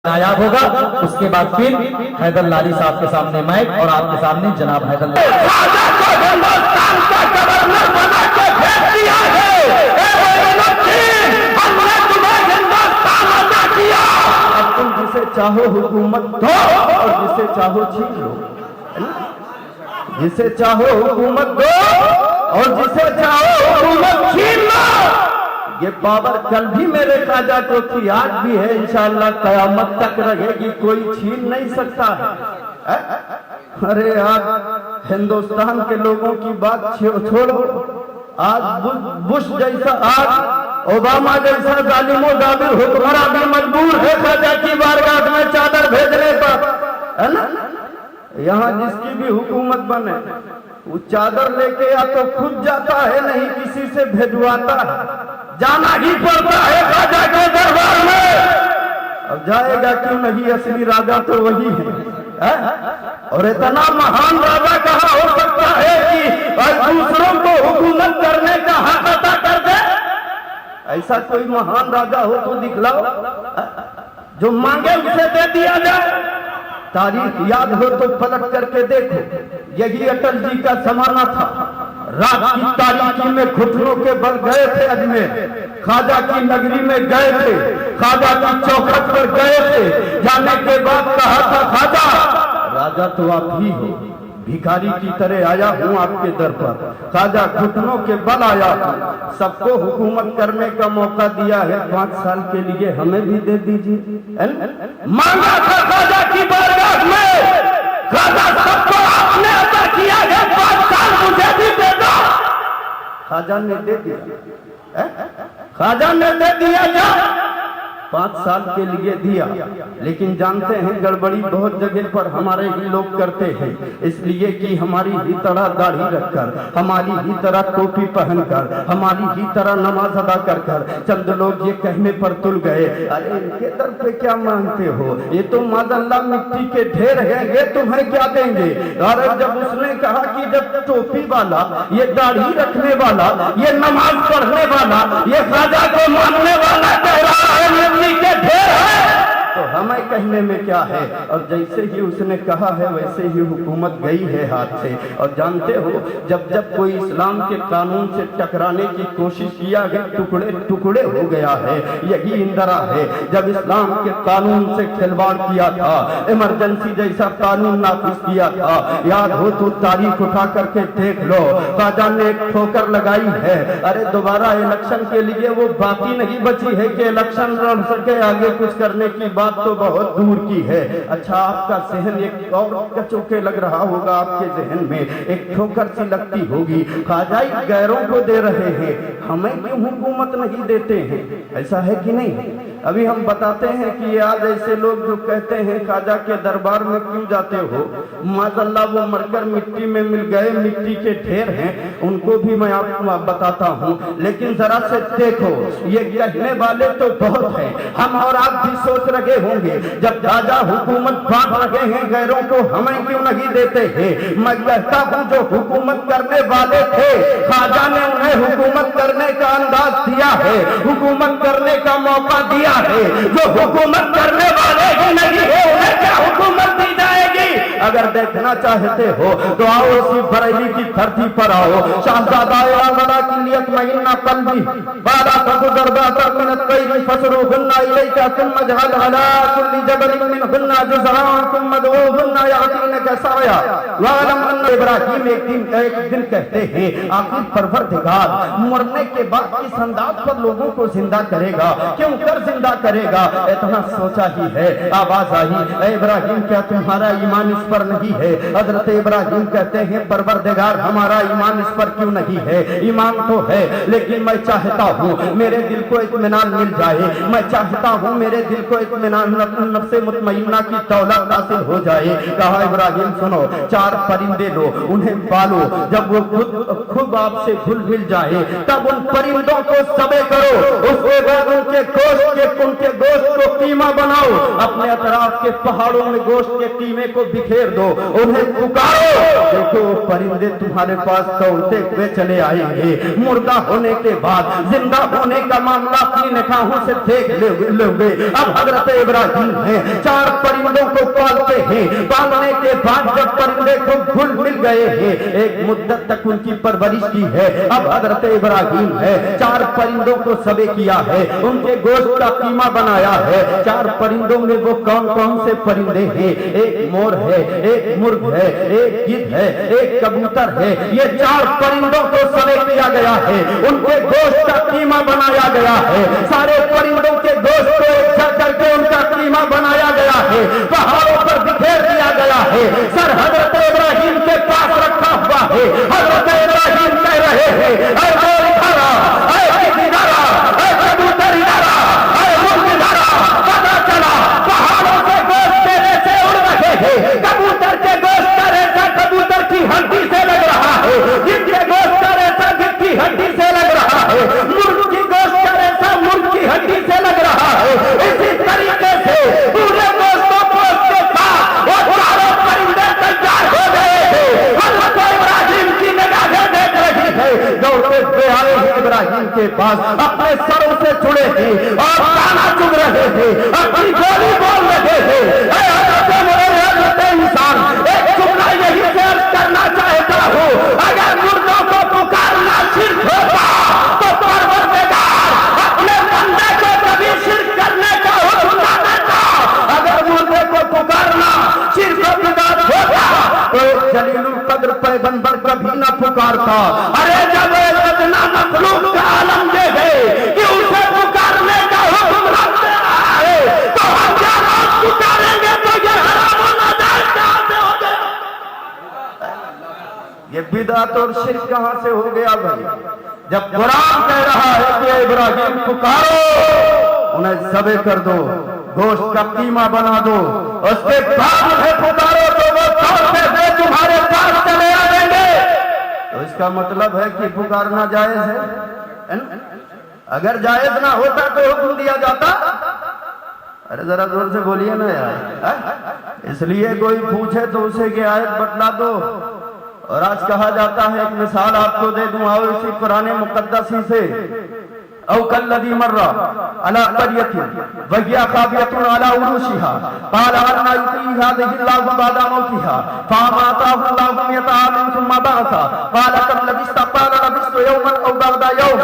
नायाब होगा। उसके बाद फिर हैदर लाली साहब के सामने माइक और आपके सामने जनाब हैदर लाली। हिंदुस्तान का गवर्नर बना के भेज दिया है, हमने तुम्हें हिंदुस्तान अदा किया। अब तुम जिसे चाहो हुकूमत दो और जिसे चाहो छीन लो, जिसे चाहो हुकूमत दो और जिसे चाहो हुकूमत छीन लो। ये पावर कल भी मेरे ख्वाजा को थी, आज भी है, इंशाअल्लाह कयामत तक रहेगी, कोई छीन नहीं सकता है। अरे आज हिंदुस्तान के लोगों की बात छोड़ो, आज बुश जैसा, आज ओबामा जैसा जालिमो जाबिर हुक्मरान भी मजबूर है ख्वाजा की बारगाह में चादर भेजने पर, है ना। यहाँ जिसकी भी हुकूमत बने वो चादर लेके या तो खुद जाता है, नहीं किसी से भेजवाता है, जाना ही पड़ता है राजा के दरबार में। अब जाएगा क्यों नहीं, असली राजा तो वही है। और इतना महान राजा कहाँ हो सकता है कि दूसरों को हुकूमत करने का हक अता कर दे। ऐसा कोई महान राजा हो तो दिखलाओ, जो मांगे उसे दे दिया जाए। तारीख याद हो तो पलट करके देखो, यही अटल जी का जमाना था। रात की तारीकी में घुटनों के बल गए थे अजमेर, ख्वाजा की नगरी में गए थे, ख्वाजा की चौखट पर गए थे। जाने के बाद कहा था, ख्वाजा राजा तो आप ही हो, भिखारी की तरह आया हूँ आपके दर पर। ख्वाजा घुटनों के बल आया हूँ, सबको हुकूमत करने का मौका दिया है, 5 साल के लिए हमें भी दे दीजिए। मांगा था ख्वाजा की बारगाह में, ख्वाजा सबको आपने अदा किया है, 5 साल मुझे भी दे दो। ख्वाजा ने दे दिया, ख्वाजा ने दे दिया। जा 5 साल के लिए दिया, लेकिन जानते हैं गड़बड़ी बहुत जगह पर हमारे ही लोग करते हैं, इसलिए कि हमारी ही तरह दाढ़ी रखकर, हमारी ही तरह टोपी पहनकर, हमारी ही तरह नमाज अदा कर कर चंद लोग ये कहने पर तुल गए, अरे इनके दर पे क्या मांगते हो, ये तो माज़अल्लाह मिट्टी के ढेर है, ये तुम्हें क्या देंगे। और जब उसने कहा कि जब टोपी वाला, ये दाढ़ी रखने वाला, ये नमाज पढ़ने वाला, ये ख्वाजा को मानने वाला कह रहा है के ढेर है, तो हमें कहने में क्या है। और जैसे ही उसने कहा है वैसे ही हुकूमत गई है हाथ से। और जानते हो जब जब कोई इस्लाम के कानून से टकराने की कोशिश किया गया, टुकड़े टुकड़े हो गया है। यही इंदिरा है, जब इस्लाम के कानून से खिलवाड़ किया था, इमरजेंसी जैसा कानून नाफिज किया था, याद हो तो तारीख उठा करके देख लो, ख्वाजा ने एक ठोकर लगाई है। अरे दोबारा इलेक्शन के लिए वो बाकी नहीं बची है कि इलेक्शन लड़ सके, आगे कुछ करने की बात तो बहुत दूर की है। अच्छा, आपका जहन एक और कचौके लग रहा होगा, आपके जहन में एक ठोकर सी लगती होगी, ख्वाजा गैरों को दे रहे हैं, हमें क्यों हुकूमत नहीं देते हैं। ऐसा है कि नहीं। अभी हम बताते हैं कि आज ऐसे लोग जो कहते हैं ख्वाजा के दरबार में क्यों जाते हो, माज़अल्लाह वो मरकर मिट्टी में मिल गए, मिट्टी के ढेर हैं, उनको भी मैं आपको बताता हूँ। लेकिन जरा से देखो, ये कहने वाले तो बहुत हैं, हम और आप भी सोच रहे होंगे, जब ख्वाजा हुकूमत बांट रहे हैं गैरों को, हमें क्यों नहीं देते हैं। मैं कहता हूँ जो हुकूमत करने वाले थे, ख्वाजा ने उन्हें हुकूमत करने का अंदाज दिया है, हुकूमत करने का मौका दिया है। जो हुकूमत करने वाले ही नहीं है, उन्हें क्या हुकूमत दी जाएगी। अगर देखना चाहते हो तो आओ इसी बरेली की धरती पर आओ। शाहजादा आला की नियत महीना कल्बी बादा फगुदरदातर मिन तैरी फसरुहुन्ना इलैका तुम जहल अला कुल्ली जबलिन मिनहुन्ना जुज़आन तुम मदऊहुन्ना यातीनका साया। वालम अन्न इब्राहिम एक दिन कहते हैं आखिर परवरदिगार मरने के बाद किस अंदाज पर लोगों को जिंदा करेगा, क्यों कर जिंदा करेगा। इतना सोचा ही है, आवाज आई, ए इब्राहिम क्या तुम्हारा ईमान इस पर नहीं है। हजरत इब्राहिम कहते हैं परवरदिगार हमारा ईमान इस पर क्यों नहीं है, ईमान तो है, लेकिन मैं चाहता हूँ मेरे दिल को इत्मीनान मिल जाए, मैं चाहता हूँ मेरे दिल को इत्मीनान, नफ्से मुतमईन महीना की दौलत हासिल हो जाए। कहा इब्राहिम सुनो, 4 परिंदे लो, उन्हें पालो, जब वो खुद आपसे घुल मिल जाए तब उन परिंदों को सबे करो, उसके बाद उनके गोश्त को कीमा बनाओ, अपने अतराफ के पहाड़ों में गोश्त के कीमे को बिखेर दो, उन्हें पुकारो, देखो परिंदे तुम्हारे पास दौड़ते हुए चले आएंगे। मुर्दा होने के बाद जिंदा होने का मामला अपनी निगाहों से देख लोगे। अब हजरत इब्राहिम है 4 परिंदों को पालते हैं, पालने के बाद जब परिंदे को घुल मिल गए हैं, एक मुद्दत तक उनकी परवरिश की है। अब हजरत इब्राहिम है 4 परिंदों को सबे किया है, उनके गोश्त का कीमा बनाया है। 4 परिंदों में वो कौन कौन से परिंदे हैं? एक मोर है, एक मुर्ग है, एक गिद्ध है, एक कबूतर है। ये 4 परिंदों को सबे किया गया है, उनके गोश्त का कीमा बनाया गया है। सारे परिंदों के गोश्त को इकट्ठा करके उनका कीमा बनाया गया है, पहाड़ों पर बिखेर दिया गया है, सर हजरत इब्राहिम के पास रखा हुआ है। हजरत इब्राहिम कह रहे हैं, ऐ मोर इधर आ, ऐ गिद्ध इधर आ, ऐ कबूतर इधर आ, ऐ मुर्ग इधर आ। पता चला पहाड़ों से गोश्त के रेशे उड़ रहे हैं, कबूतर के गोश्त का रेशा कबूतर की हड्डी से लग रहा है, गिद्ध के गोश्त का रेशा गिद्ध की हड्डी से लग रहा है, मुर्ग की गोश्त का रेशा मुर्ग की हड्डी से लग रहा है। इसी तरीके से पूरे गोश्तों के साथ वो चारों परिंदे तैयार हो गए हैं। हजरत इब्राहिम की निगाहें देख रही है, दौड़ते हुए आए हैं इब्राहिम के पास, अपने सरों से जुड़े थे और गाना चुग रहे थे, अपनी गोली बोल रहे थे। हजरत इंसान एक जुमला यही से अर्ज करना चाहता हूँ, अगर मुर्दों को पुकारना शिर्क होता तो परवरदिगार अपने बंदे को कभी शिर्क करने का हुक्म ना देता। अगर मुर्दे को पुकारना शिर्क बिदात होता तो जलीलुल कद्र पैगंबर कभी न पुकारता। अरे जब अदना मखलूक का आलम ये है कि उसे पुकारने का हुक्म रब दे रहा है, तो हम क्या रोज पुकारेंगे तो ये हराम और नाजायज कहां से हो गया? ये बिदात और शिर्क कहां से हो गया भाई? जब कुरान कह रहा है कि इब्राहिम पुकारो, उन्हें सबे कर दो, गोश्त का कीमा बना दो, उसके बाद उन्हें पुकारो तो वो दौड़ते हुए तुम्हारे पास चले आएंगे। तो इसका मतलब है कि पुकारना जायज है न? अगर जायज ना होता तो हुक्म दिया जाता। अरे जरा जोर से बोलिए ना यार। इसलिए कोई पूछे तो उसे की आयत बतला दो। और आज कहा जाता है, एक मिसाल आपको दे दूं, आओ इसी कुरान मुकद्दस से, औ कल्लज़ी मर्रा अला क़र्यतिन वहिया ख़ावियतुन अला उरूशिहा क़ाल अन्ना युहयी हाज़िहि अल्लाहु बअदा मौतिहा फ़अमाताहु अल्लाहु मिअता आमिन सुम्मा बअसा क़ाल कम लबिस्त क़ाल लबिस्तु यौमन औ बअदा यौम।